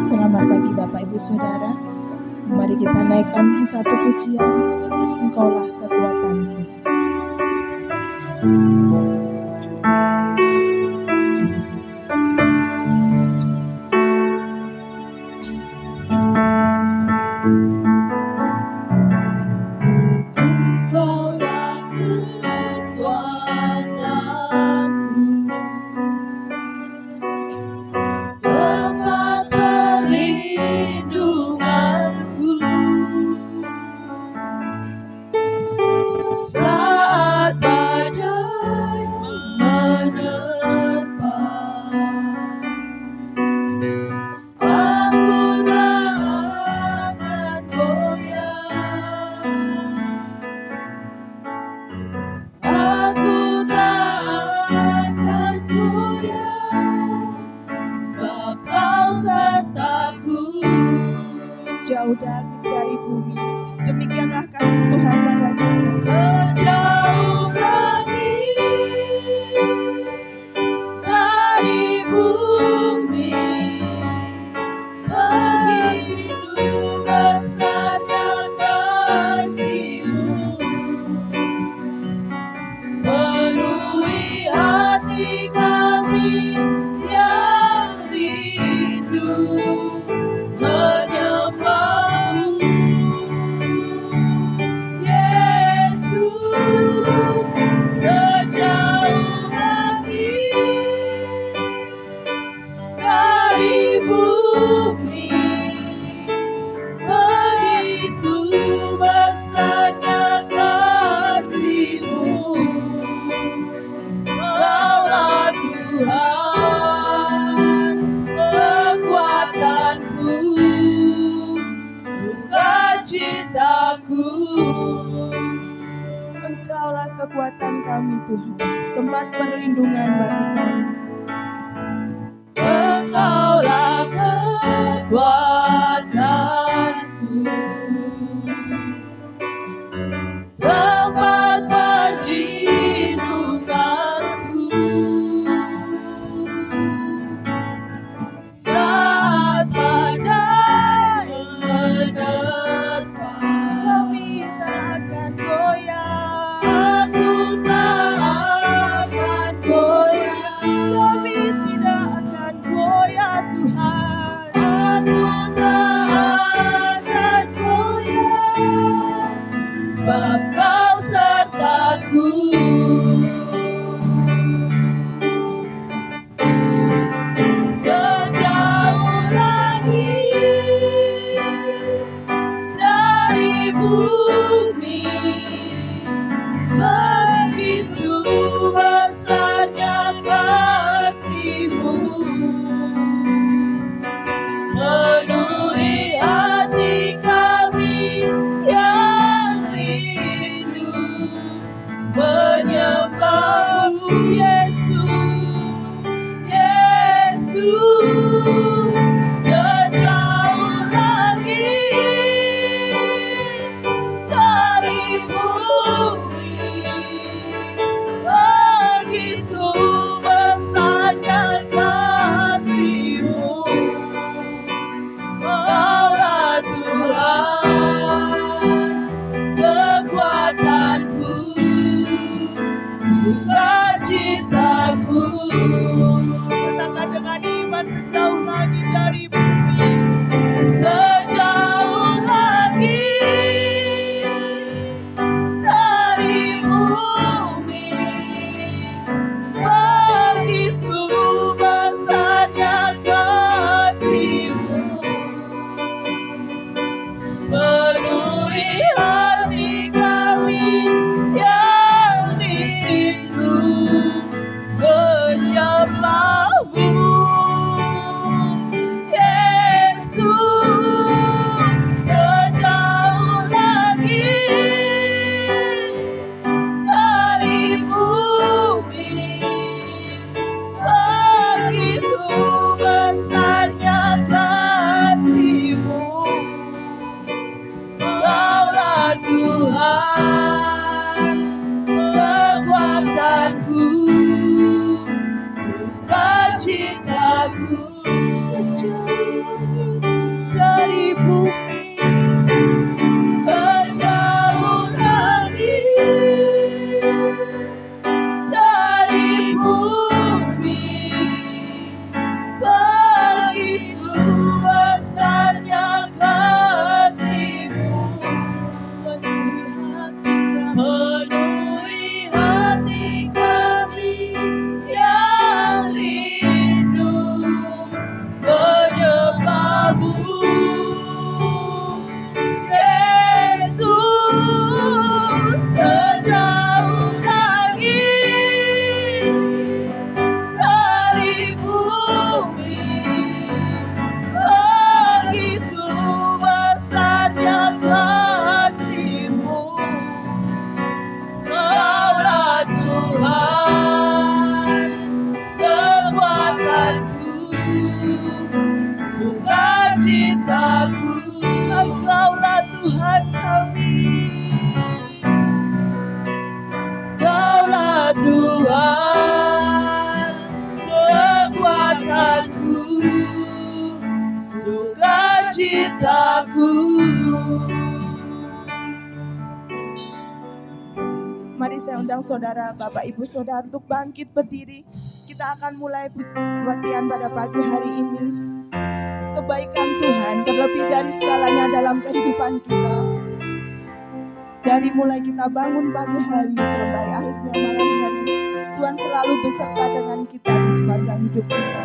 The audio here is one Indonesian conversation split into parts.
Selamat pagi Bapak Ibu Saudara. Mari kita naikkan satu pujian, Engkaulah kekuatanku. Sejauh dari bumi, demikianlah kasih Tuhan pada kami. Sejauh langit dari bumi, begitu besarnya kasih-Mu, penuhi hati kami yang rindu menyembah-Mu, Yesus. Sejauh langit dari bumi, begitu besarnya kasih-Mu, Kaulah Tuhan kekuatanku, sukacitaku. Engkaulah kekuatan kami Tuhan, tempat perlindungan bagi kami. Engkaulah kekuatanku, tempat perlindunganku, saat badai menerpa, Kami tak akan goyah, aku tak akan goyah. kami tidak akan goyah Tuhan. Aku tak akan goyah, sebab Kau sertaku. Sejauh langit dari bumi, begitu besarnya kasih-Mu, jauh dari bumi, sejauh langit dari bumi. Begitu besarnya kasih-Mu, penuhi hati kami yang rindu menyembah-Mu. Yesus, sejauh langit dari bumi, begitu besarnya kasih-Mu. Kaulah Tuhan, kekuatanku, sukacitaku. Engkaulah Tuhan kami. Kaulah Tuhan, kekuatanku, sukacitaku. Mari saya undang saudara, Bapak Ibu Saudara untuk bangkit berdiri. Kita akan mulai latihan pada pagi hari ini. Kebaikan Tuhan terlebih dari segalanya dalam kehidupan kita. Dari mulai kita bangun pagi hari sampai akhirnya malam hari, Tuhan selalu beserta dengan kita di sepanjang hidup kita.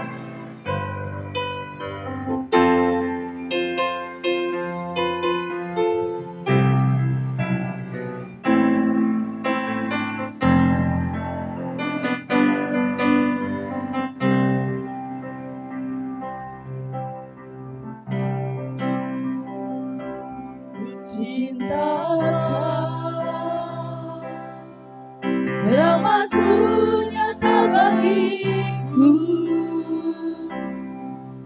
Cinta Kau, rahmat-Mu nyata bagiku,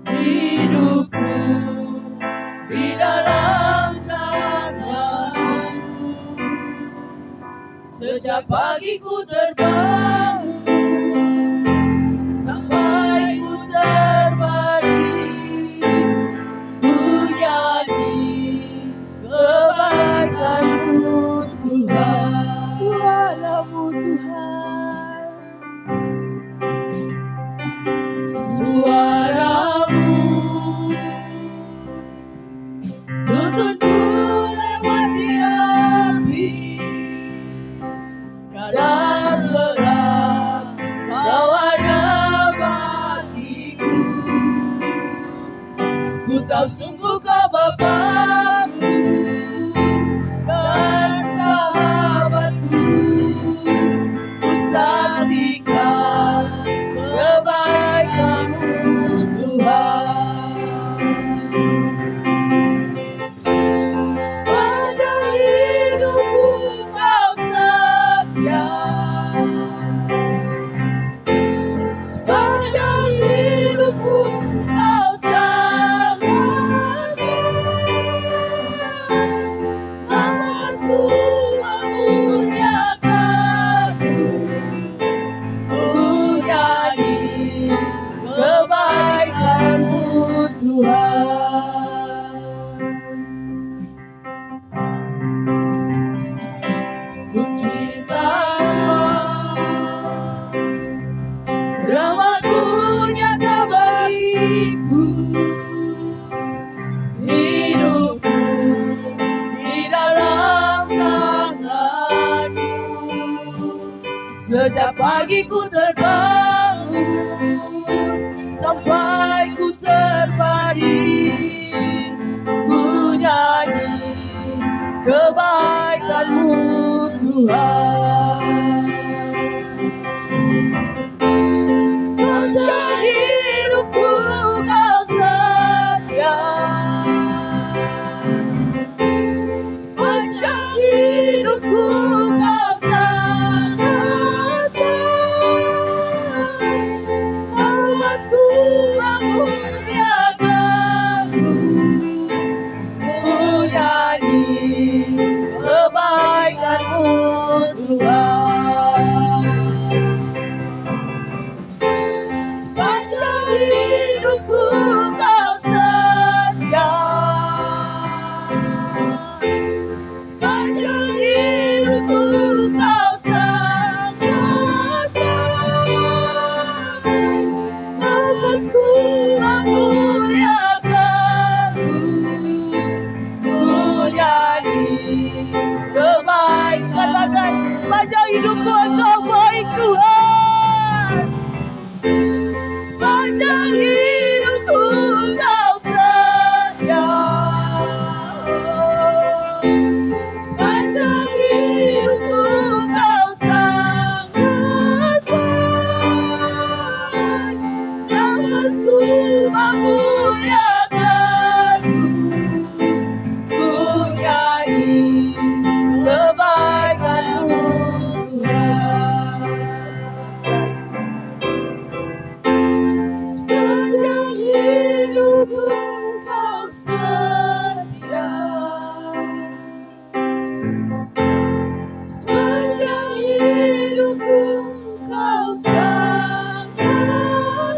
hidupku di dalam tangan-Mu. Sejak pagi ku terbangun sampai ku terbaring, ku nyanyi kebaikan-Mu Tuhan. Suara-Mu Tuhan, suara-Mu tuntunku lewati api, kadang lelah Kau ada bagiku. Ku tahu sungguh Kau Bapa-Ku dan sahabatku. Ku saksikan kebaikan-Mu Tuhan. Sepanjang hidupku Kau setia, sepanjang hidupku Kau selamatkan. Nafasku memuliakan-Mu, ku nyanyi kebaikan-Mu Tuhan. Ku cinta Kau, rahmat-Mu nyata bagiku, hidupku di dalam tangan-Mu. Sejak pagi ku terbangun sampai ku terbaring, ku nyanyi kebaikan-Mu Tuhan. Sepanjang hidupku Kau setia, sepanjang hidupku Kau selamatkan. Nafasku memuliakan-Mu, ku nyanyi kebaikan-Mu hidupku kau setia, sepanjang hidupku kau sangat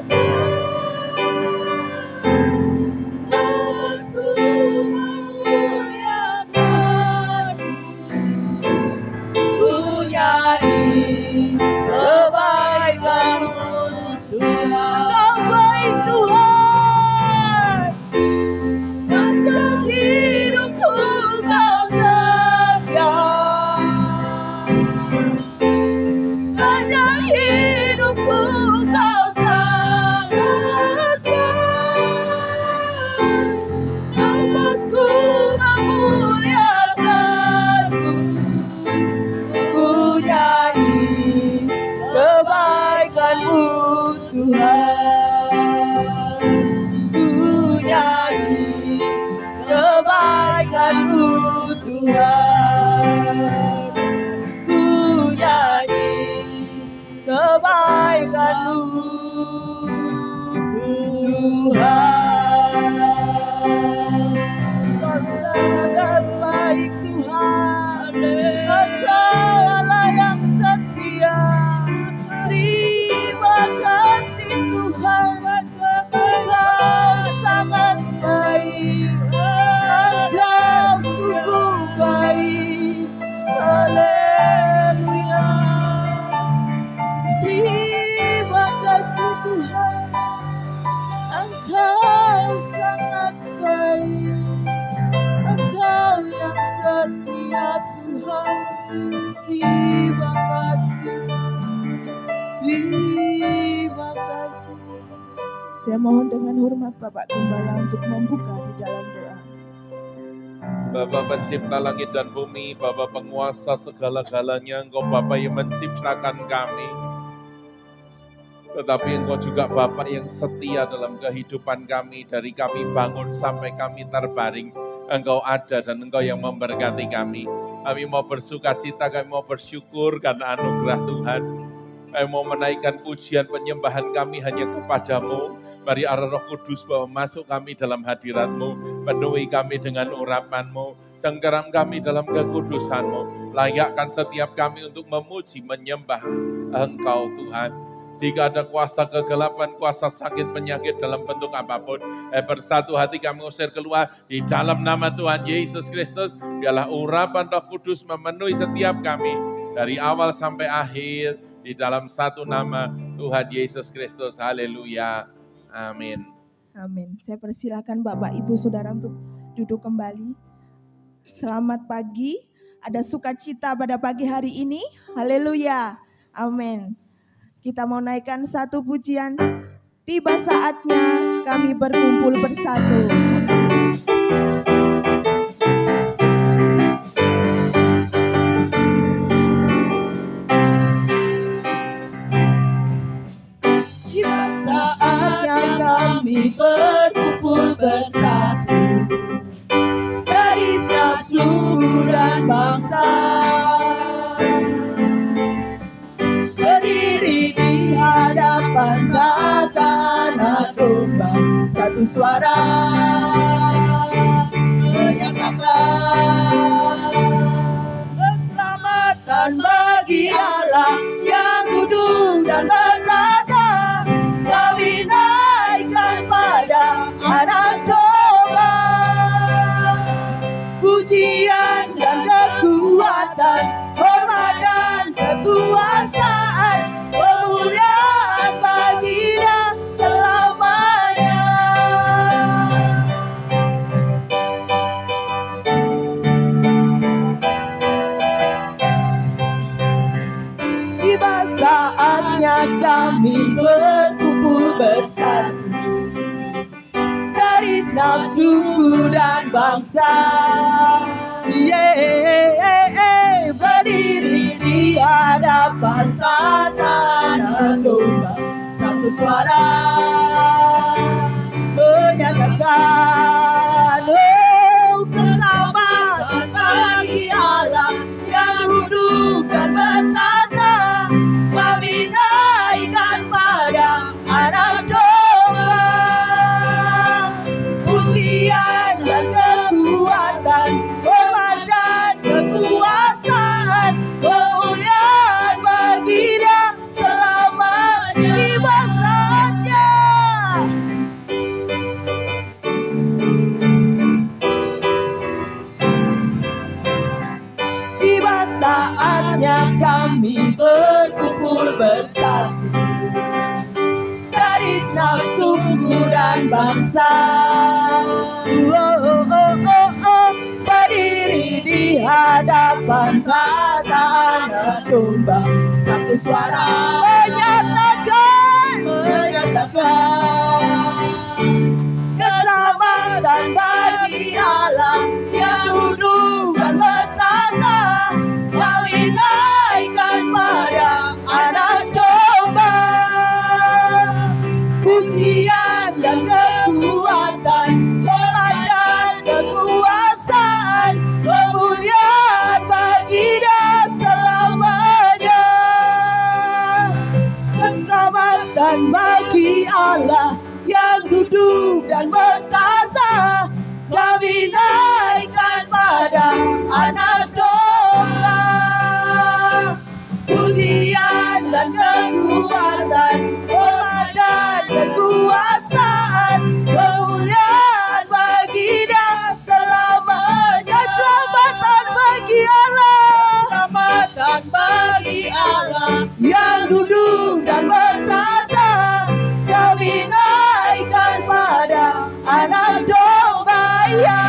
baik. Nafasku memuliakan-Mu, ku nyanyi kebaikan-Mu Tuhan. Kau baik Tuhan, sepanjang hidupku kau setia, sepanjang hidupku kau sangat baik. Nafasku memuliakan-Mu, ku nyanyi kebaikan-Mu Tuhan. Ku nyanyi kebaikan-Mu Tuhan. Ku nyanyi kebaikan-Mu Tuhan. Kau sangat baik Tuhan, Engkau Allah yang setia. Terima kasih Tuhan, Engkau sangat baik, Engkau sungguh baik. Haleluya. Terima kasih Tuhan, Engkau sangat baik, Engkau yang setia Tuhan. Terima kasih, terima kasih. Saya mohon dengan hormat Bapak Gembala untuk membuka di dalam doa. Bapa pencipta langit dan bumi, Bapa penguasa segala-galanya, Engkau Bapa yang menciptakan kami. Tetapi Engkau juga Bapa yang setia dalam kehidupan kami, dari kami bangun sampai kami terbaring. Engkau ada dan Engkau yang memberkati kami. Kami mau bersuka cita, kami mau bersyukur karena anugerah Tuhan. Kami mau menaikkan pujian penyembahan kami hanya kepadamu. Mari arah Roh Kudus bawa masuk kami dalam hadirat-Mu, penuhi kami dengan urapan-Mu, cengkeram kami dalam kekudusan-Mu, layakkan setiap kami untuk memuji, menyembah Engkau Tuhan. Jika ada kuasa kegelapan, kuasa sakit, penyakit dalam bentuk apapun, bersatu hati kami usir keluar di dalam nama Tuhan Yesus Kristus. Biarlah urapan Roh Kudus memenuhi setiap kami dari awal sampai akhir di dalam satu nama Tuhan Yesus Kristus. Haleluya. Amin. Amin. Saya persilakan Bapak Ibu Saudara untuk duduk kembali. Selamat pagi. Ada sukacita pada pagi hari ini. Haleluya. Amin. Kita mau naikkan satu pujian. Tiba saatnya kami berkumpul bersatu. Tiba saatnya kami berkumpul bersatu, dari setiap suku dan bangsa, berdiri di hadapan tata anak domba, satu suara menyatakan keselamatan bagi Allah yang kudus dan bertata. Kami naikkan pada anak domba, pujian dan kekuatan, hormat dan kekuasaan, kemuliaan bagi Dia selamanya. Tiba saatnya kami berkumpul bersatu, dari setiap suku dan bangsa, berdiri di hadapan tatanan domba, satu suara menyatakan keselamatan bagi Allah yang duduk dan bertata. Kami naikkan pada anak domba, bangsa. Berdiri di hadapan kata anak domba, satu suara menyatakan keselamatan bagi Allah yang duduk dan bertata. Kami naikkan pada anak domba, pujian dan kekuatan, kemuliaan, kekuasaan, kemuliaan bagi Dia selamanya. Keselamatan bagi Allah yang duduk dan bertata. Kami naikkan pada anak domba, pujian dan kekuatan, kemuliaan, kekuasaan, kemuliaan bagi Dia selamanya. Keselamatan bagi Allah, keselamatan bagi Allah yang duduk dan bertata. Kami naikkan pada anak domba, ya,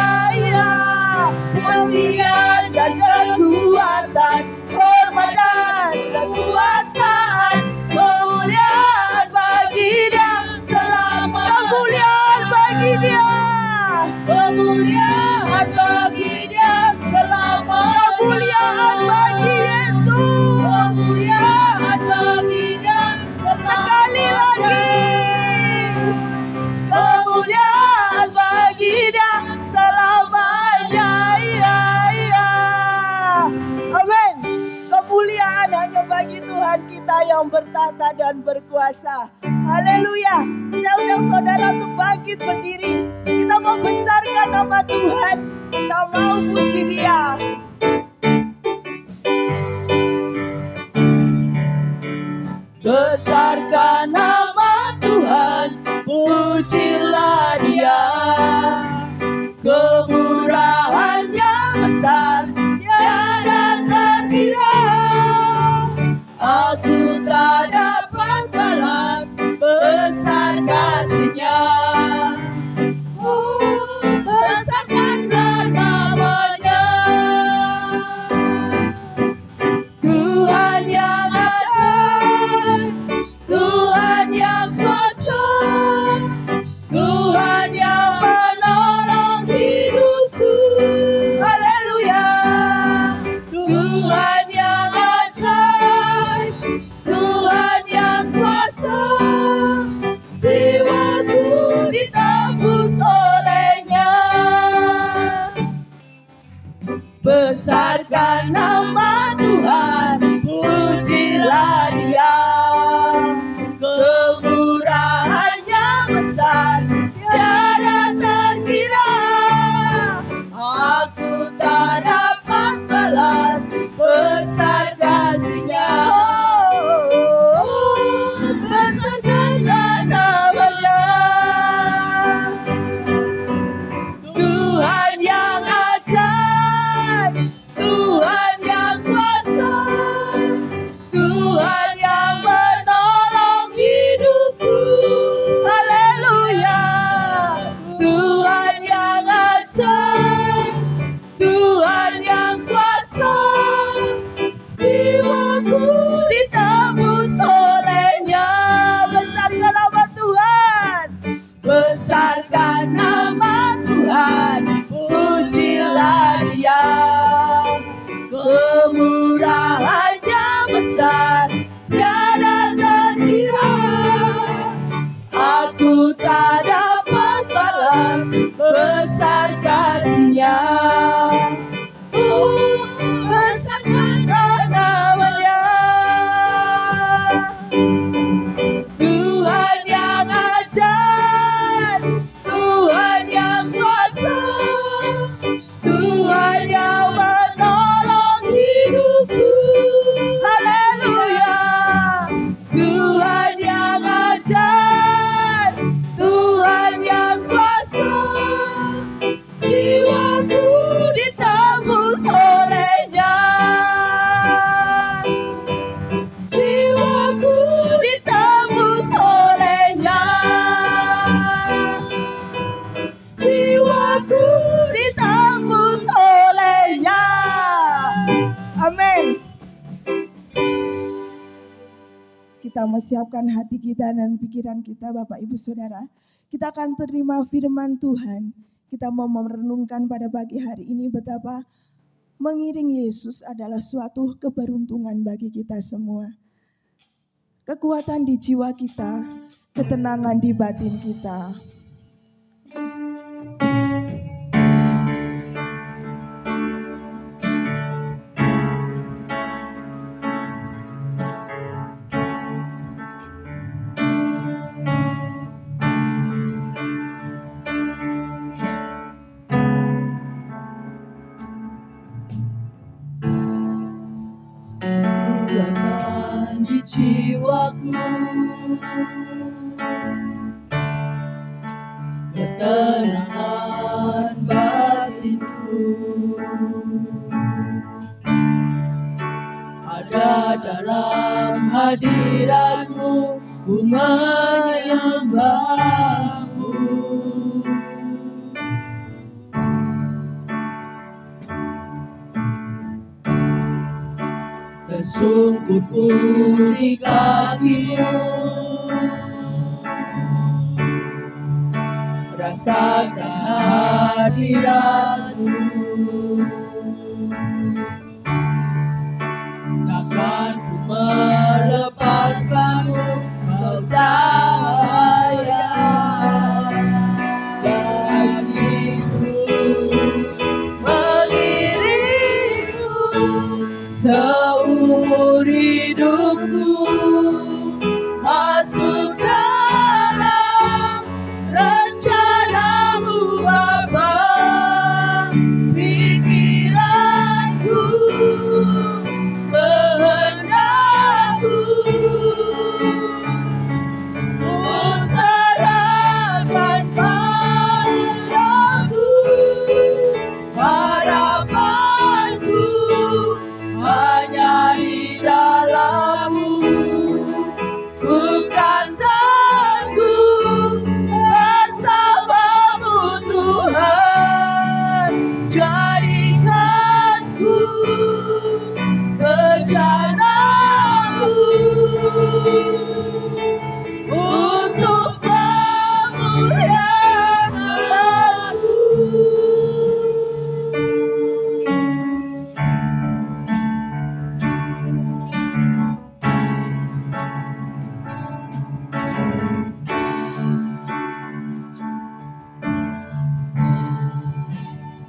pujian dan kekuatan, hormat dan kekuasaan, kemuliaan bagi Dia selamanya. Kemuliaan bagi Dia, kemuliaan bagi Dia selamanya. Kemuliaan bagi Yesus, kemuliaan bagi Dia selamanya. Sekali lagi, kemuliaan bagi Dia selamanya. Amin. Kemuliaan hanya bagi Tuhan kita yang bertata dan berkuasa. Haleluya. Saya undang saudara untuk bangkit berdiri. Kita mau besarkan nama Tuhan. Kita mau puji Dia. Besarkan nama Tuhan, pujilah Dia. Kemurahan-Nya besar, tiada terkira. Aku tak dapat balas besar kasih-Nya. Oh, besarkanlah namanya. Tuhan yang ajaib, Tuhan yang kuasa, Tuhan yang menolong hidupku. Haleluya. Tuhan yang ajaib, Tuhan yang kuasa, jiwaku ditebus oleh-Nya. Besarkan nama Tuhan, pujilah Dia. Kemurahan-Nya besar, tiada terkira. Aku tak dapat balas besar kasih-Nya. Oh, besarkanlah nama-Nya. Tuhan yang ajaib, Tuhan yang kuasa, Tuhan yang menolong hidupku. Haleluya. Tuhan yang ajaib, Tuhan yang kuasa, jiwaku ditebus oleh-Nya. Besarkan nama Tuhan, besarkan nama Tuhan, pujilah Dia. Kemurahan-Nya besar, tiada terkira. Aku tak dapat balas besar kasih-Nya. Oh, besarkanlah nama-Nya. Tuhan yang ajaib, Tuhan yang kuasa, Tuhan yang menolong hidupku. Haleluya. Tuhan yang ajaib, Tuhan yang kuasa, aku ditembus olehnya. Amin. Kita menyiapkan hati kita dan pikiran kita, Bapak Ibu Saudara. Kita akan terima firman Tuhan. Kita mau merenungkan pada pagi hari ini betapa mengiring Yesus adalah suatu keberuntungan bagi kita semua. Kekuatan di jiwa kita, ketenangan di batin kita. Kekuatan di jiwaku, ketenangan batinku, ada dalam hadiratmu, ku menyembahmu. Tersungkurku di kakimu, rasakan hadiratmu. Takkan ku melepaskanmu, kau cahaya bagiku, mengiringku seumur hidupku, masuk dalam rencanamu Bapa. Pikiranku, kehendakku, ku serahkan padamu. Harapanku hanya di dalam-Mu, ku kan teguh bersama-Mu Tuhan. Jadikanku bejana-Mu untuk kemuliaan-Mu.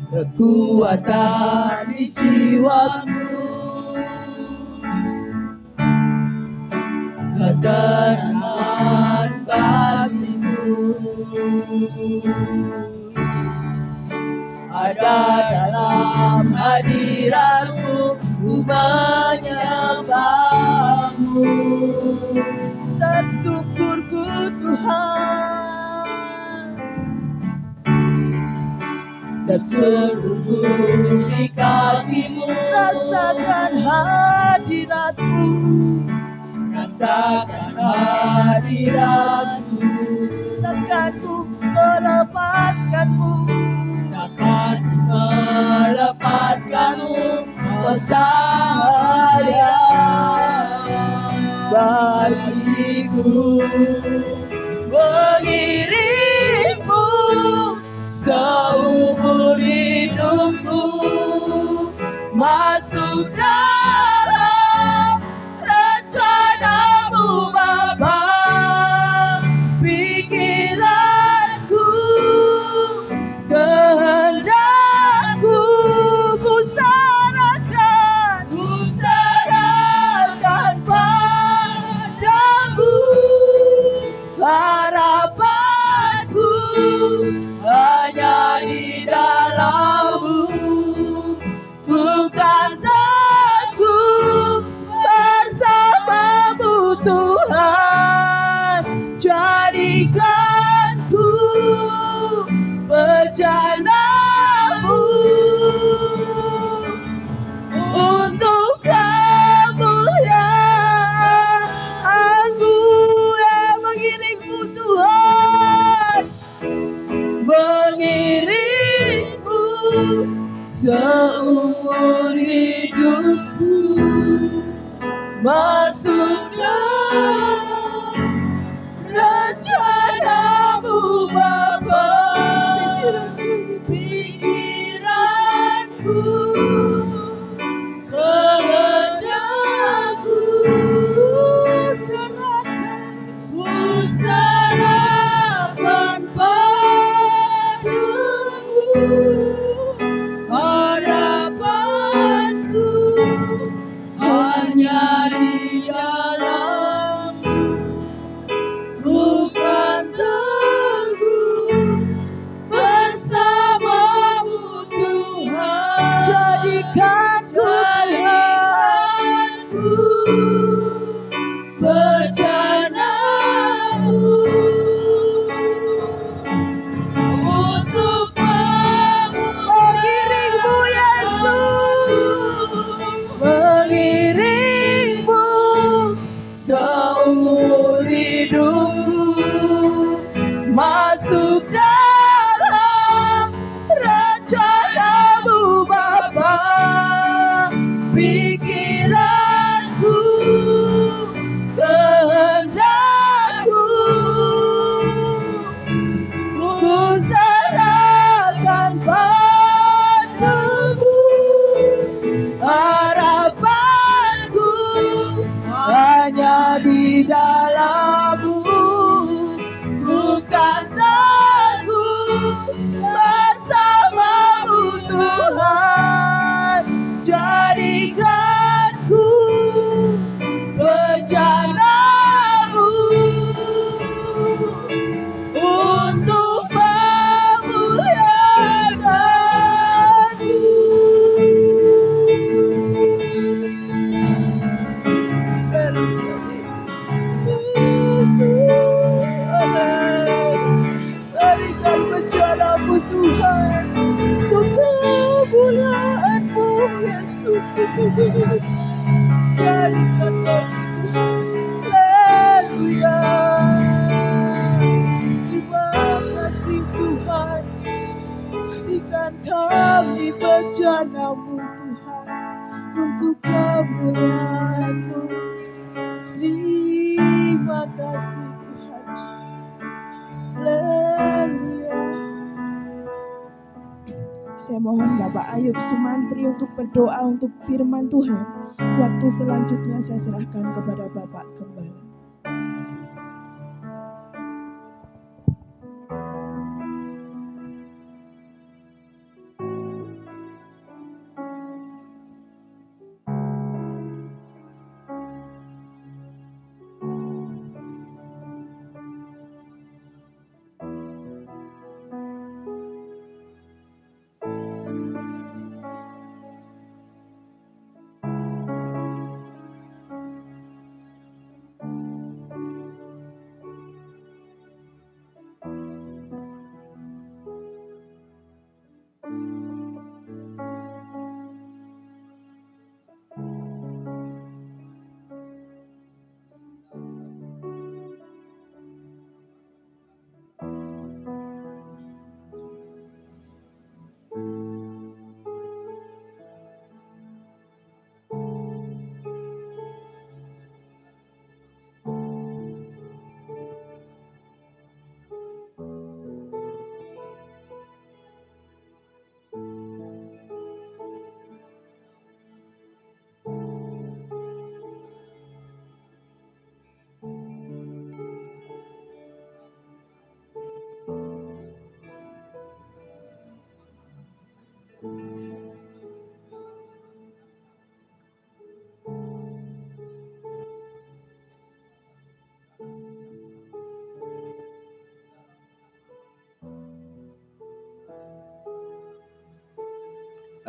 Kekuatan di jiwaku, ketenangan batinku, ada dalam hadiratmu, ku menyembahmu. Tersyukurku Tuhan, terselubung di kakimu, rasakan hadiratmu, rasakan hadiratmu. Takkan ku melepaskanmu, takkan ku melepaskanmu, kau cahaya bagiku, mengiringmu seumur hidupku, masuk dalam rencana-Mu Bapa. Pikiranku, kehendakku, ku serahkan padamu. Harapanku hanya di dalam-Mu, ku kan teguh bersama-Mu Tuhan. Jadikanku bejana-Mu untuk kemuliaan-Mu. Mengiringmu Tuhan, mengiring seumur hidupku masuk dalam rencanamu Bapa. Pikiranku, kehendakku, ku serahkan padamu. Harapanku hanya di dalam-Mu, bukan teguh bersamamu Tuhan. Jadikanku bejanamu untuk mengiringmu Yesus, mengiringmu seumur hidupku masuk dalam rencanamu Bapa. Pikiranku, kehendakku, ku serahkan padamu. Harapanku hanya di dalam-Mu, bukan takut bersamamu Tuhan. Jadikanku bejanamu untuk memuliakan-Mu. Haleluya Yesus. Berikan bejana-Mu Tuhan, untuk kemuliaan-Mu Yesus. Jadikan kami Tuhan. Haleluya. Terima kasih Tuhan. Jadikan kami bejana-Mu Tuhan, untuk kemuliaan-Mu. Terima kasih Tuhan. Haleluya. Saya mohon Bapak Ayub Sumantri untuk berdoa untuk firman Tuhan. Waktu selanjutnya saya serahkan kepada Bapak Gembala.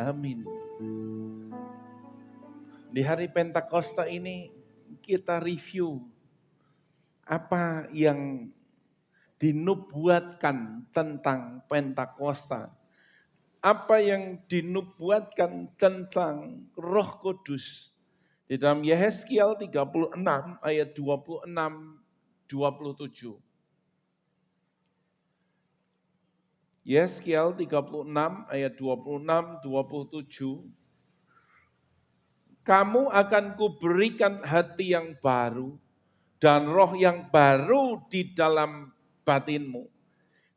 Amin. Di hari Pentakosta ini kita review apa yang dinubuatkan tentang Pentakosta. Apa yang dinubuatkan tentang Roh Kudus. Di dalam Yehezkiel 36 ayat 26-27. Yeskiel 36 ayat 26-27. Kamu akan kuberikan hati yang baru dan roh yang baru di dalam batinmu.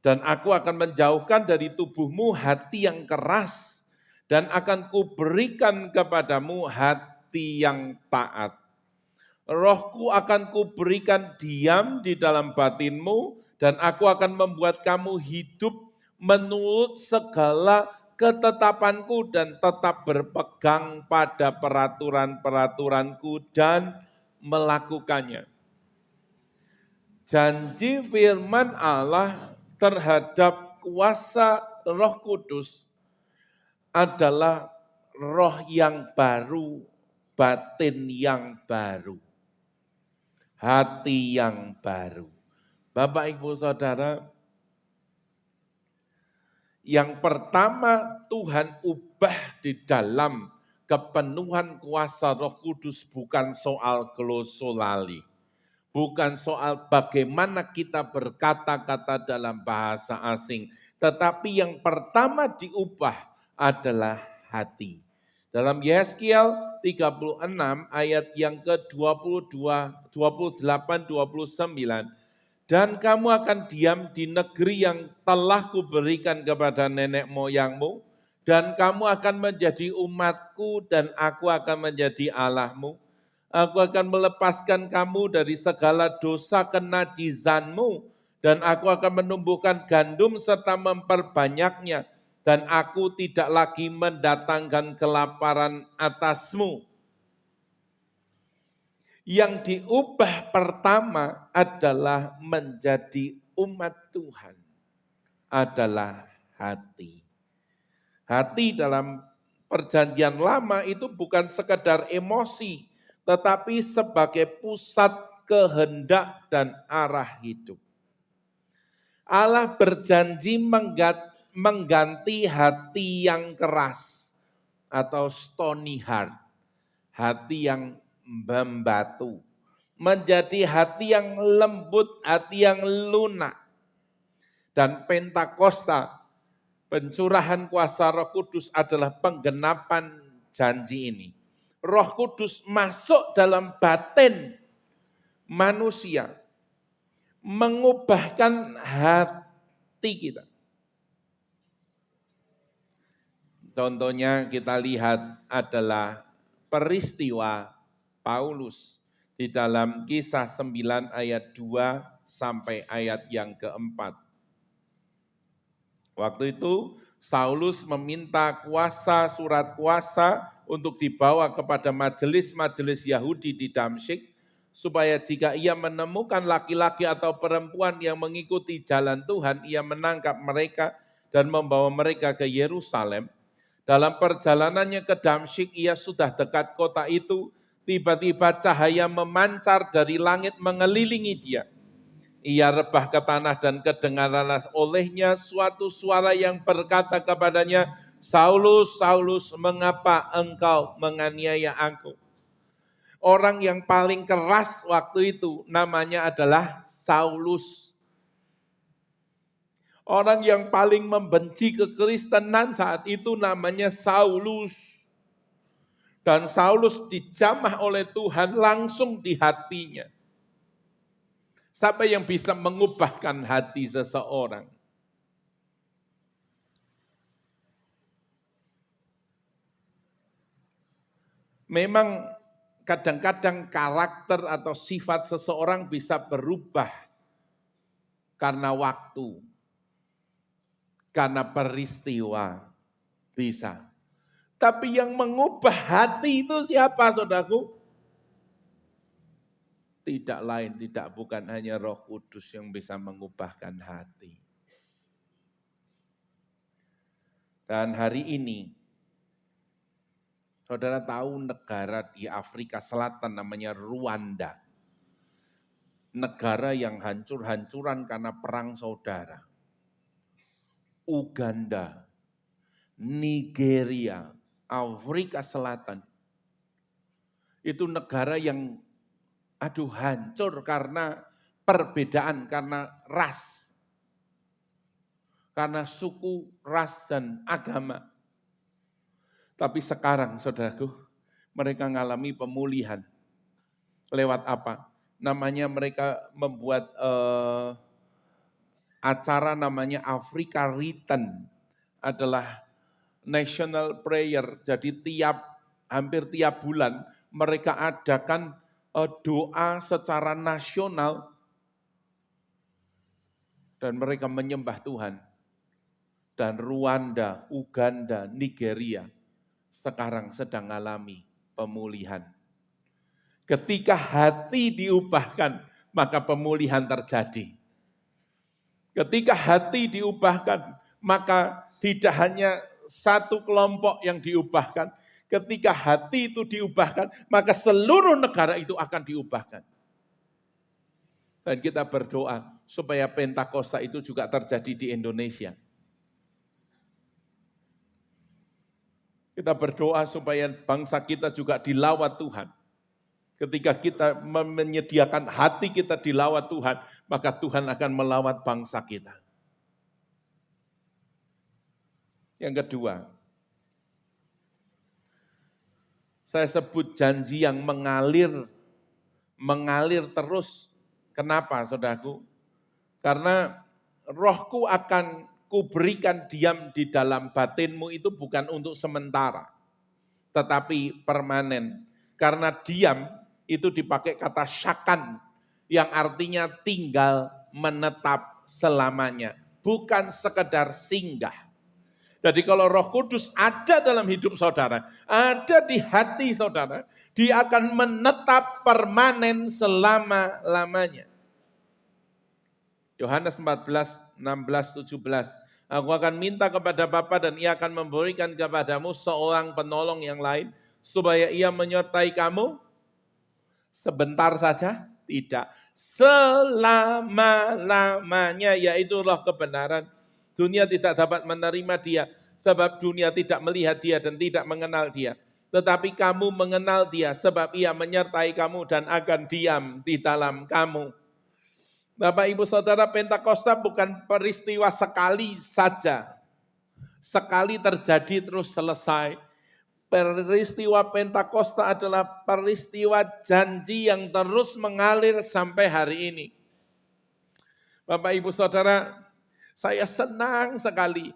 Dan aku akan menjauhkan dari tubuhmu hati yang keras dan akan kuberikan kepadamu hati yang taat. Rohku akan kuberikan diam di dalam batinmu dan aku akan membuat kamu hidup menurut segala ketetapanku dan tetap berpegang pada peraturan-peraturanku dan melakukannya. Janji firman Allah terhadap kuasa Roh Kudus adalah roh yang baru, batin yang baru, hati yang baru. Bapak, Ibu, Saudara, yang pertama Tuhan ubah di dalam kepenuhan kuasa Roh Kudus bukan soal glosolali, bukan soal bagaimana kita berkata-kata dalam bahasa asing, tetapi yang pertama diubah adalah hati. Dalam Yeskiel 36 ayat yang ke-22, 28, 29, dan kamu akan diam di negeri yang telah kuberikan kepada nenek moyangmu, dan kamu akan menjadi umatku dan aku akan menjadi Allahmu. Aku akan melepaskan kamu dari segala dosa kenajisanmu, dan aku akan menumbuhkan gandum serta memperbanyaknya, dan aku tidak lagi mendatangkan kelaparan atasmu. Yang diubah pertama adalah menjadi umat Tuhan, adalah hati. Hati dalam perjanjian lama itu bukan sekedar emosi, tetapi sebagai pusat kehendak dan arah hidup. Allah berjanji mengganti hati yang keras atau stony heart, hati yang membatu, menjadi hati yang lembut, hati yang lunak. Dan Pentakosta, pencurahan kuasa Roh Kudus adalah penggenapan janji ini. Roh Kudus masuk dalam batin manusia, mengubahkan hati kita. Contohnya kita lihat adalah peristiwa Paulus di dalam Kisah 9 ayat 2 sampai ayat yang keempat. Waktu itu Saulus meminta surat kuasa untuk dibawa kepada majelis-majelis Yahudi di Damsyik, supaya jika ia menemukan laki-laki atau perempuan yang mengikuti jalan Tuhan, ia menangkap mereka dan membawa mereka ke Yerusalem. Dalam perjalanannya ke Damsyik, ia sudah dekat kota itu, tiba-tiba cahaya memancar dari langit mengelilingi dia. Ia rebah ke tanah dan kedengaranlah olehnya suatu suara yang berkata kepadanya, Saulus, Saulus, mengapa engkau menganiaya aku? Orang yang paling keras waktu itu namanya adalah Saulus. Orang yang paling membenci kekristenan saat itu namanya Saulus. Dan Saulus dijamah oleh Tuhan langsung di hatinya. Siapa yang bisa mengubahkan hati seseorang? Memang kadang-kadang karakter atau sifat seseorang bisa berubah karena waktu, karena peristiwa, bisa. Tapi yang mengubah hati itu siapa, saudaraku? Tidak lain, bukan hanya Roh Kudus yang bisa mengubahkan hati. Dan hari ini, saudara tahu negara di Afrika Selatan namanya Rwanda. Negara yang hancur-hancuran karena perang saudara. Uganda, Nigeria, Afrika Selatan. Itu negara yang hancur karena perbedaan, karena ras. karena suku, ras, dan agama. Tapi sekarang, saudaraku, mereka mengalami pemulihan. Lewat apa? Namanya mereka membuat acara namanya Africa Return, adalah national prayer. Jadi hampir tiap bulan mereka adakan doa secara nasional dan mereka menyembah Tuhan. Dan Rwanda, Uganda, Nigeria sekarang sedang mengalami pemulihan. Ketika hati diubahkan, maka pemulihan terjadi. Ketika hati diubahkan, maka tidak hanya satu kelompok yang diubahkan. Ketika hati itu diubahkan, maka seluruh negara itu akan diubahkan. Dan kita berdoa supaya Pentakosta itu juga terjadi di Indonesia. Kita berdoa supaya bangsa kita juga dilawat Tuhan. Ketika kita menyediakan hati kita dilawat Tuhan, maka Tuhan akan melawat bangsa kita. Yang kedua, saya sebut janji yang mengalir terus. Kenapa, saudaraku? Karena rohku akan kuberikan diam di dalam batinmu itu bukan untuk sementara, tetapi permanen. Karena diam itu dipakai kata syakan, yang artinya tinggal menetap selamanya, bukan sekedar singgah. Jadi kalau Roh Kudus ada dalam hidup saudara, ada di hati saudara, dia akan menetap permanen selama-lamanya. Yohanes 14, 16, 17. Aku akan minta kepada Bapa dan ia akan memberikan kepadamu seorang penolong yang lain, supaya ia menyertai kamu sebentar saja, tidak, selama-lamanya, yaitu Roh kebenaran. Dunia tidak dapat menerima dia, sebab dunia tidak melihat dia dan tidak mengenal dia. Tetapi kamu mengenal dia, sebab ia menyertai kamu dan akan diam di dalam kamu. Bapak, Ibu, Saudara, Pentakosta bukan peristiwa sekali saja. Sekali terjadi terus selesai. Peristiwa Pentakosta adalah peristiwa janji yang terus mengalir sampai hari ini. Bapak, Ibu, Saudara, saya senang sekali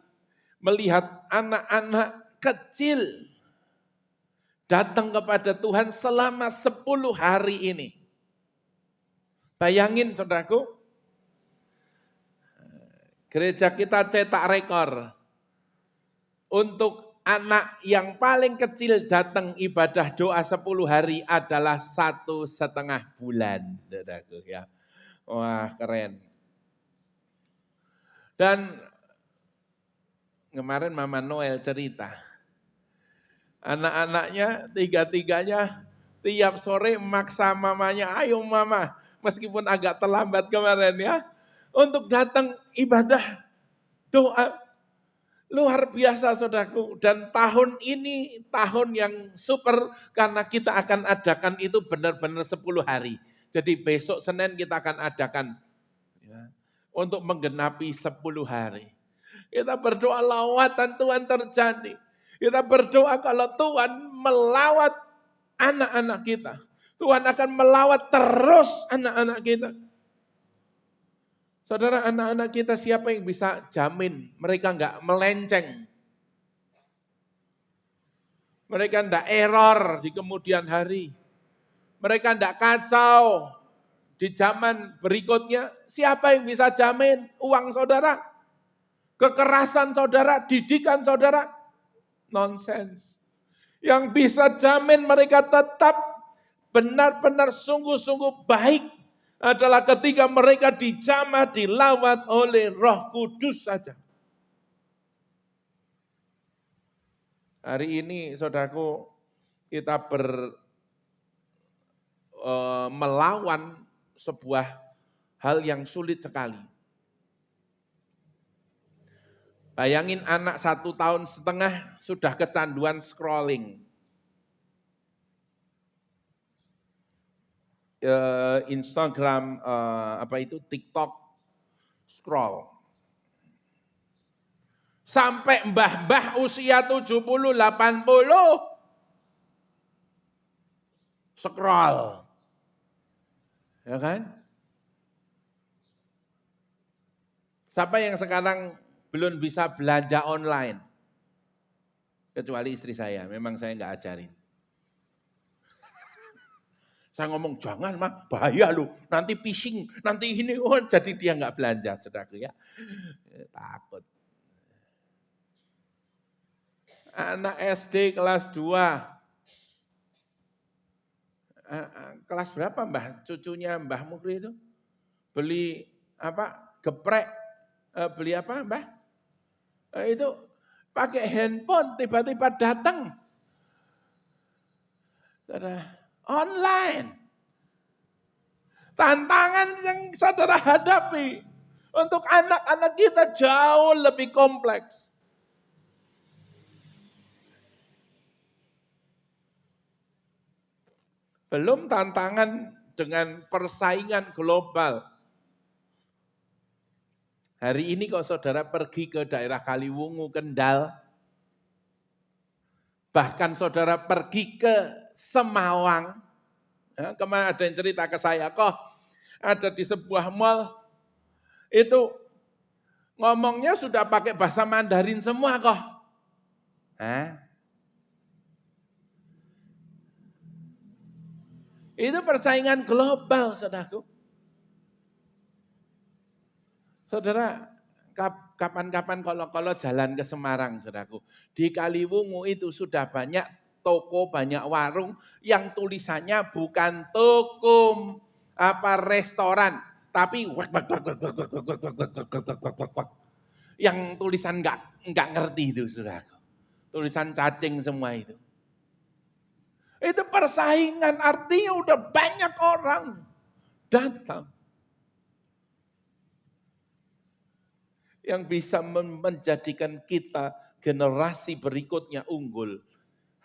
melihat anak-anak kecil datang kepada Tuhan selama 10 hari ini. Bayangin, saudaraku, gereja kita cetak rekor untuk anak yang paling kecil datang ibadah doa 10 hari adalah 1,5 bulan. Saudaraku, ya. Wah, keren. Dan kemarin Mama Noel cerita, anak-anaknya tiga-tiganya tiap sore maksa mamanya, ayo mama, meskipun agak terlambat kemarin ya, untuk datang ibadah doa. Luar biasa, saudaraku. Dan tahun ini tahun yang super karena kita akan adakan itu benar-benar 10 hari. Jadi besok Senin kita akan adakan ya, untuk menggenapi 10 hari. Kita berdoa lawatan Tuhan terjadi. Kita berdoa kalau Tuhan melawat anak-anak kita. Tuhan akan melawat terus anak-anak kita. Saudara, anak-anak kita siapa yang bisa jamin mereka enggak melenceng? Mereka enggak error di kemudian hari. Mereka enggak kacau di zaman berikutnya. Siapa yang bisa jamin? Uang saudara? Kekerasan saudara, didikan saudara, nonsens. Yang bisa jamin mereka tetap benar-benar sungguh-sungguh baik adalah ketika mereka dijamah, dilawat oleh Roh Kudus saja. Hari ini saudaraku, kita melawan sebuah hal yang sulit sekali. Bayangin anak 1,5 tahun sudah kecanduan scrolling. Instagram, TikTok, scroll. Sampai mbah-mbah usia 70, 80. Scroll. Ya kan? Siapa yang sekarang belum bisa belanja online? Kecuali istri saya, memang saya nggak ajarin. Saya ngomong, jangan mah, bahaya loh, nanti phishing, nanti ini, jadi dia nggak belanja, saudaraku ya. Takut. Anak SD kelas 2, kelas berapa Mbah? Cucunya Mbah Mukri itu beli apa? Geprek, beli apa Mbah? Itu pakai handphone tiba-tiba datang. Online. Tantangan yang saudara hadapi untuk anak-anak kita jauh lebih kompleks. Belum tantangan dengan persaingan global. Hari ini kalau saudara pergi ke daerah Kaliwungu, Kendal, bahkan saudara pergi ke Semawang, ya, kemarin ada yang cerita ke saya, kok ada di sebuah mall, itu ngomongnya sudah pakai bahasa Mandarin semua kok. Itu persaingan global, saudaraku. Saudara, kapan-kapan kalau jalan ke Semarang, saudaraku. Di Kaliwungu itu sudah banyak toko, banyak warung yang tulisannya bukan toko, restoran, tapi yang tulisan nggak ngerti itu, saudaraku. Tulisan cacing semua itu. Itu persaingan, artinya udah banyak orang datang. Yang bisa menjadikan kita generasi berikutnya unggul.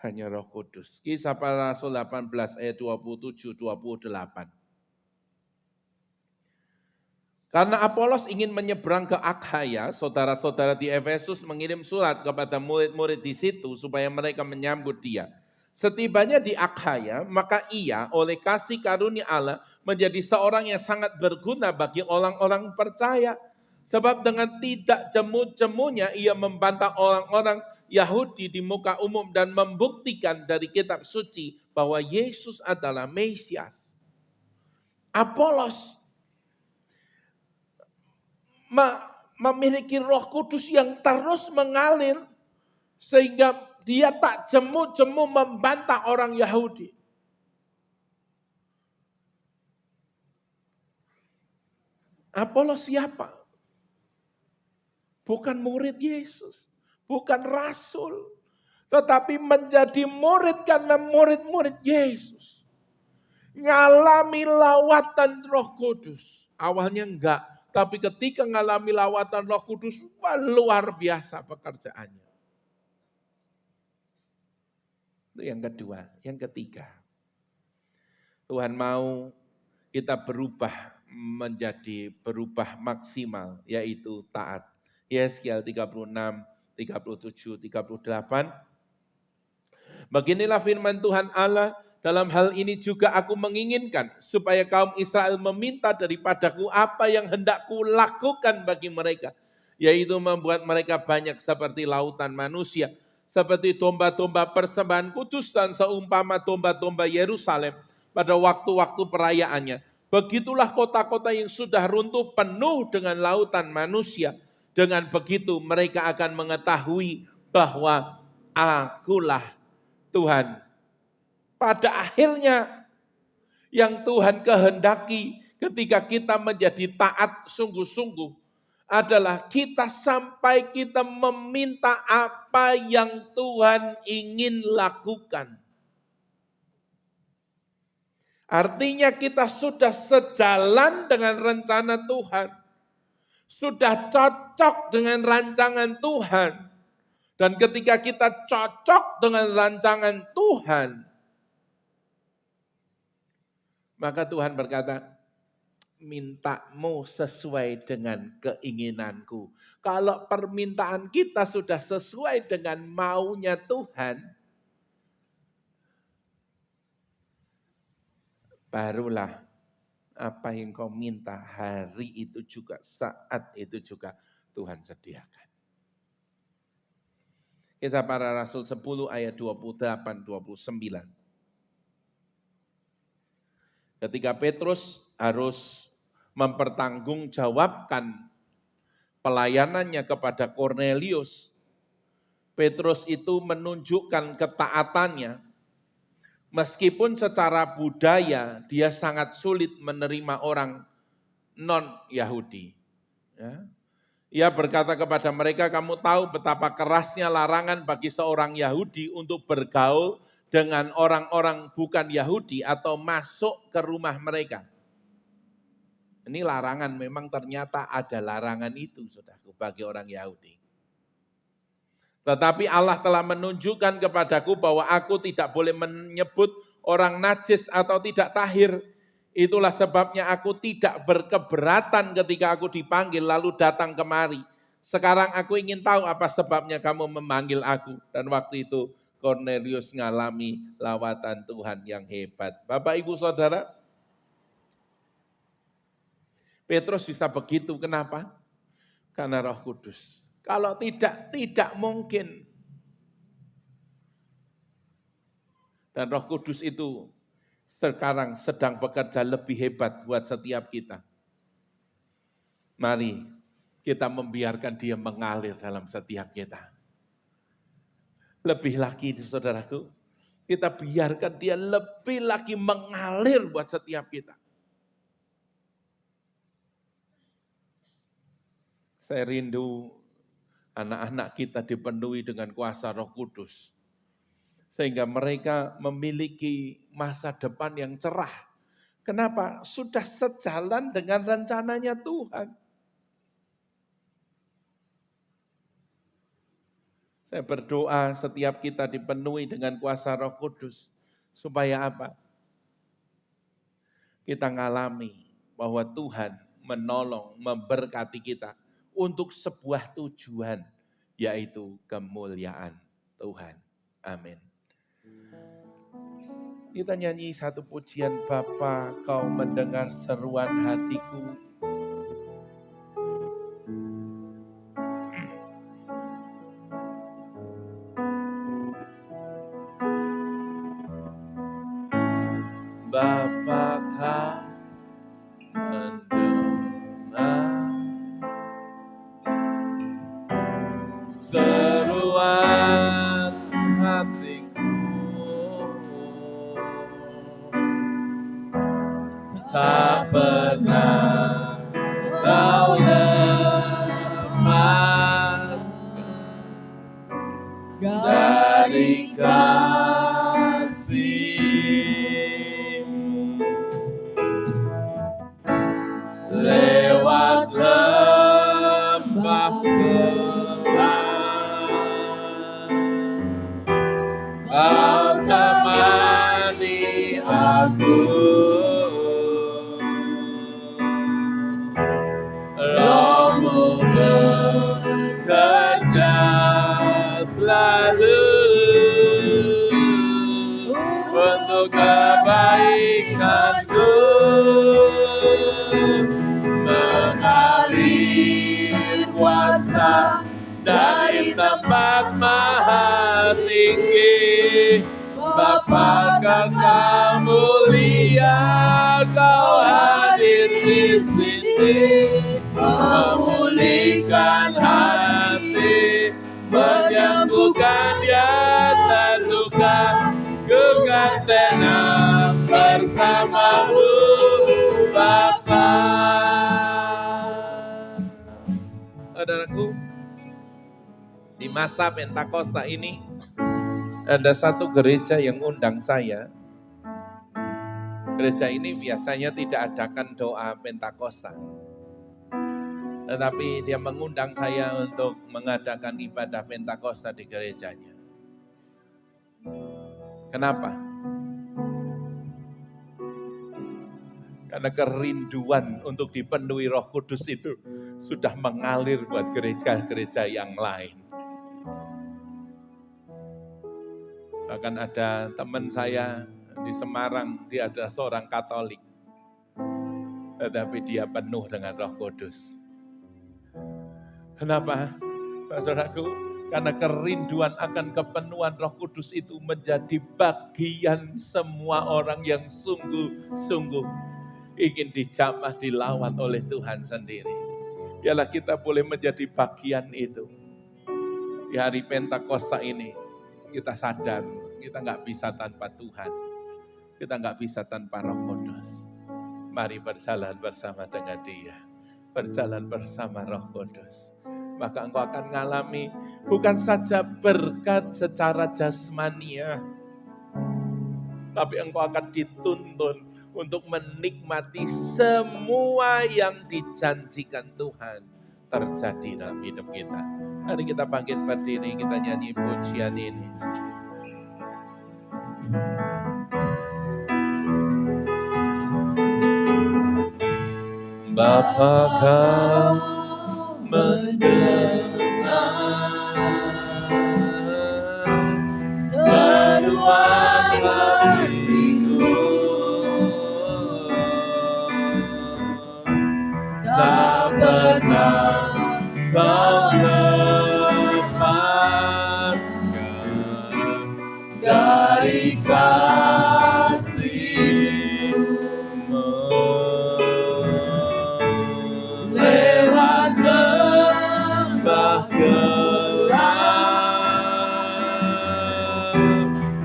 Hanya Roh Kudus. Kisah Para Rasul 18 ayat 27-28. Karena Apolos ingin menyeberang ke Akhaya, saudara-saudara di Efesus mengirim surat kepada murid-murid di situ supaya mereka menyambut dia. Setibanya di Akhaya, maka ia oleh kasih karunia Allah menjadi seorang yang sangat berguna bagi orang-orang percaya. Sebab dengan tidak jemu-jemunya ia membantah orang-orang Yahudi di muka umum dan membuktikan dari kitab suci bahwa Yesus adalah Mesias. Apolos memiliki Roh Kudus yang terus mengalir sehingga dia tak jemu-jemu membantah orang Yahudi. Apolos siapa? Bukan murid Yesus, bukan rasul, tetapi menjadi murid karena murid-murid Yesus. Ngalami lawatan Roh Kudus. Awalnya enggak, tapi ketika ngalami lawatan Roh Kudus, luar biasa pekerjaannya. Itu yang kedua. Yang ketiga, Tuhan mau kita berubah menjadi berubah maksimal, yaitu taat. Yeskiel 36, 37, 38. Beginilah firman Tuhan Allah, dalam hal ini juga aku menginginkan supaya kaum Israel meminta daripadaku apa yang hendak kulakukan bagi mereka, yaitu membuat mereka banyak seperti lautan manusia, seperti domba-domba persembahan kudus dan seumpama domba-domba Yerusalem pada waktu-waktu perayaannya. Begitulah kota-kota yang sudah runtuh penuh dengan lautan manusia. Dengan begitu mereka akan mengetahui bahwa akulah Tuhan. Pada akhirnya yang Tuhan kehendaki ketika kita menjadi taat sungguh-sungguh adalah kita sampai kita meminta apa yang Tuhan ingin lakukan. Artinya kita sudah sejalan dengan rencana Tuhan. Sudah cocok dengan rancangan Tuhan. Dan ketika kita cocok dengan rancangan Tuhan, maka Tuhan berkata, mintamu sesuai dengan keinginanku. Kalau permintaan kita sudah sesuai dengan maunya Tuhan, barulah apa yang kau minta hari itu juga, saat itu juga Tuhan sediakan. Kisah Para Rasul 10 ayat 28-29. Ketika Petrus harus mempertanggungjawabkan pelayanannya kepada Kornelius, Petrus itu menunjukkan ketaatannya, meskipun secara budaya dia sangat sulit menerima orang non-Yahudi. Ya. Ia berkata kepada mereka, kamu tahu betapa kerasnya larangan bagi seorang Yahudi untuk bergaul dengan orang-orang bukan Yahudi atau masuk ke rumah mereka. Ini larangan, memang ternyata ada larangan itu, saudaraku, bagi orang Yahudi. Tetapi Allah telah menunjukkan kepadaku bahwa aku tidak boleh menyebut orang najis atau tidak tahir. Itulah sebabnya aku tidak berkeberatan ketika aku dipanggil lalu datang kemari. Sekarang aku ingin tahu apa sebabnya kamu memanggil aku. Dan waktu itu Kornelius ngalami lawatan Tuhan yang hebat. Bapak, Ibu, Saudara, Petrus bisa begitu, kenapa? Karena Roh Kudus. Kalau tidak mungkin. Dan Roh Kudus itu sekarang sedang bekerja lebih hebat buat setiap kita. Mari kita membiarkan dia mengalir dalam setiap kita. Lebih lagi, saudaraku, kita biarkan dia lebih lagi mengalir buat setiap kita. Saya rindu anak-anak kita dipenuhi dengan kuasa Roh Kudus. Sehingga mereka memiliki masa depan yang cerah. Kenapa? Sudah sejalan dengan rencananya Tuhan. Saya berdoa setiap kita dipenuhi dengan kuasa Roh Kudus. Supaya apa? Kita ngalami bahwa Tuhan menolong, memberkati kita untuk sebuah tujuan, yaitu kemuliaan Tuhan. Amin. Kita nyanyi satu pujian, Bapa, kau mendengar seruan hatiku. Bapa, kau mendengar seruan hatiku. Tak pernah kau lepaskan dari kasih-Mu. Lewat lembah gelap, Kau temani aku. Roh-Mu bekerja selalu untuk kebaikanku, mengalir kuasa dari tempat maha tinggi. Bapakah kau mulia, kau hadir di sini, memulihkan hati, menyembuhkan yang terluka. Ku kan tenang bersama-Mu, Bapa. Saudaraku, di masa Pentakosta ini ada satu gereja yang undang saya. Gereja ini biasanya tidak adakan doa Pentakosta, tetapi dia mengundang saya untuk mengadakan ibadah Pentakosta di gerejanya. Kenapa? Karena kerinduan untuk dipenuhi Roh Kudus itu sudah mengalir buat gereja-gereja yang lain. Bahkan ada teman saya di Semarang, dia adalah seorang Katolik. Tetapi dia penuh dengan Roh Kudus. Kenapa? Saudaraku, karena kerinduan akan kepenuhan Roh Kudus itu menjadi bagian semua orang yang sungguh-sungguh ingin dijamah, dilawan oleh Tuhan sendiri. Biarlah kita boleh menjadi bagian itu. Di hari Pentakosta ini, kita sadar, kita nggak bisa tanpa Tuhan. Kita nggak bisa tanpa Roh Kudus. Mari berjalan bersama dengan Dia. Berjalan bersama Roh Kudus. Maka engkau akan mengalami bukan saja berkat secara jasmania, tapi engkau akan dituntun untuk menikmati semua yang dijanjikan Tuhan terjadi dalam hidup kita. Mari kita bangkit berdiri, kita nyanyi pujian ini. Bapa kau mendengar seruan hatiku, tak pernah kau lepaskan dari kasih-Mu. Lewat lembah gelap,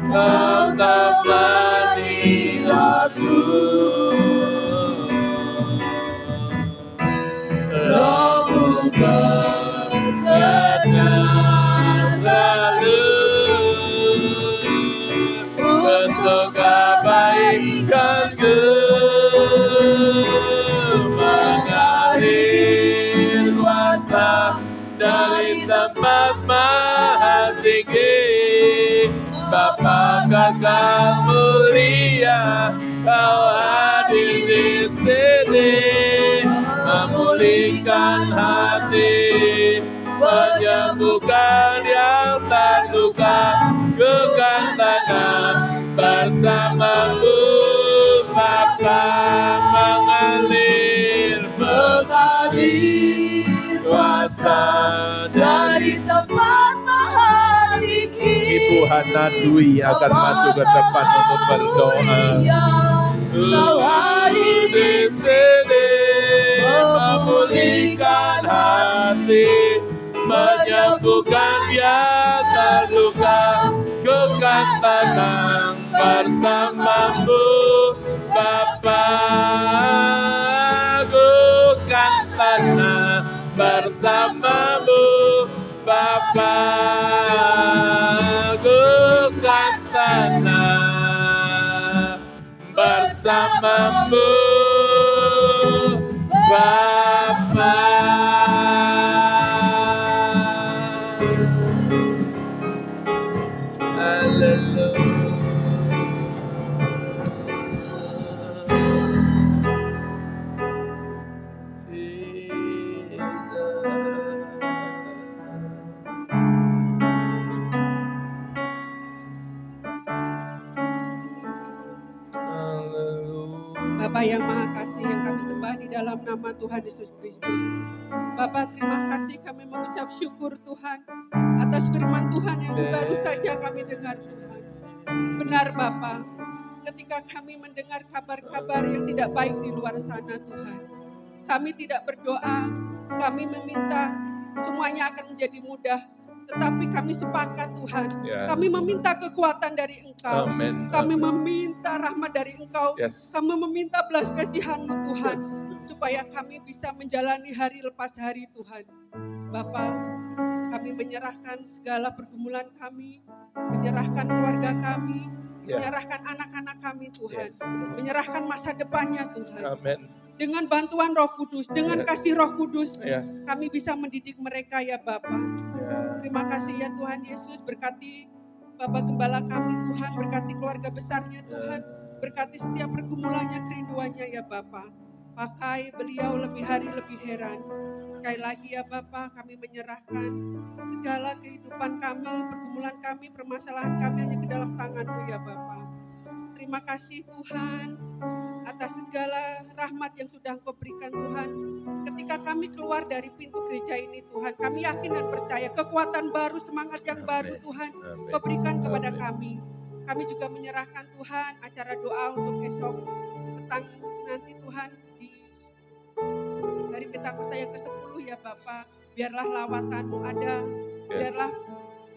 Kau temani aku. Roh-Mu bekerja selalu untuk kebaikanku, mengalir kuasa dari tempat maha tinggi. Bapa Kakak mulia, Kau hadir di sini, memulihkan hati, menyembuhkan yang terluka. Bukan tangan bersamamu, Bapa, mengalir kuasa dari tempat maha tinggi. Ibu Hana Dwi akan maju ke depan untuk berdoa. Kau hadir di sini, memulihkan hati, menyembuhkan yang terluka. Ku kan tenang bersamamu, Bapa. Ku kan tenang bersamamu, Bapa. Ku kan tenang bersamamu, Bapa. Bapa yang Maha Kasih yang kami sembah di dalam nama Tuhan Yesus Kristus. Bapa, terima kasih, kami mengucap syukur Tuhan atas firman Tuhan yang baru saja kami dengar Tuhan. Benar Bapa, ketika kami mendengar kabar-kabar yang tidak baik di luar sana Tuhan, kami tidak berdoa, kami meminta semuanya akan menjadi mudah. Tetapi kami sepakat Tuhan, kami meminta kekuatan dari Engkau, kami meminta rahmat dari Engkau, kami meminta belas kasihan-Mu Tuhan, supaya kami bisa menjalani hari lepas hari Tuhan. Bapa, kami menyerahkan segala pergumulan kami, menyerahkan keluarga kami, menyerahkan anak-anak kami Tuhan, menyerahkan masa depannya Tuhan. Dengan bantuan Roh Kudus, dengan kasih Roh Kudus, kami bisa mendidik mereka ya Bapa. Terima kasih ya Tuhan Yesus, berkati Bapak Gembala kami Tuhan, berkati keluarga besarnya Tuhan. Berkati setiap pergumulannya, kerinduannya ya Bapa. Pakai beliau lebih hari lebih heran. Sekali lagi ya Bapa, kami menyerahkan segala kehidupan kami, pergumulan kami, permasalahan kami hanya ke dalam tangan-Mu ya Bapa. Terima kasih Tuhan atas segala rahmat yang sudah Engkau berikan Tuhan. Ketika kami keluar dari pintu gereja ini Tuhan, kami yakin dan percaya kekuatan baru, semangat yang baru Tuhan Engkau berikan kepada kami. Kami juga menyerahkan Tuhan acara doa untuk esok petang nanti Tuhan di hari Pentakosta yang ke-10 ya Bapa. Biarlah lawatan-Mu ada, biarlah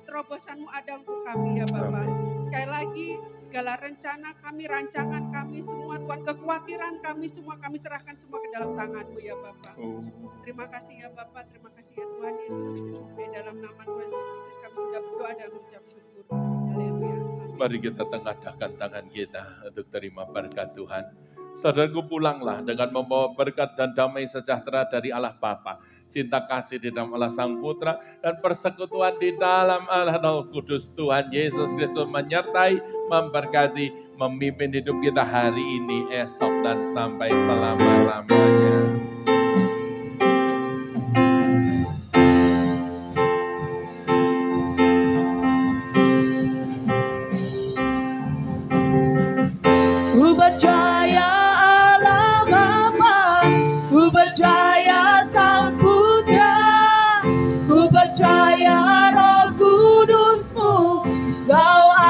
terobosan-Mu ada untuk kami ya Bapa. Sekali lagi segala rencana kami, rancangan kami semua Tuhan, kekhawatiran kami semua, kami serahkan semua ke dalam tangan-Mu ya Bapa. Terima kasih ya Bapa, terima kasih ya Tuhan Yesus. Di dalam nama Tuhan Yesus Kristus kami sudah berdoa dan mengucap syukur. Haleluya. Mari kita tengadahkan tangan kita untuk terima berkat Tuhan. Saudaraku, pulanglah dengan membawa berkat dan damai sejahtera dari Allah Bapa, cinta kasih di dalam Allah Sang Putra, dan persekutuan di dalam Allah Roh Kudus. Tuhan Yesus Kristus menyertai, memberkati, memimpin hidup kita hari ini, esok, dan sampai selama-lamanya. Ku percaya Allah Bapa, ku percaya Sang Putra, ku percaya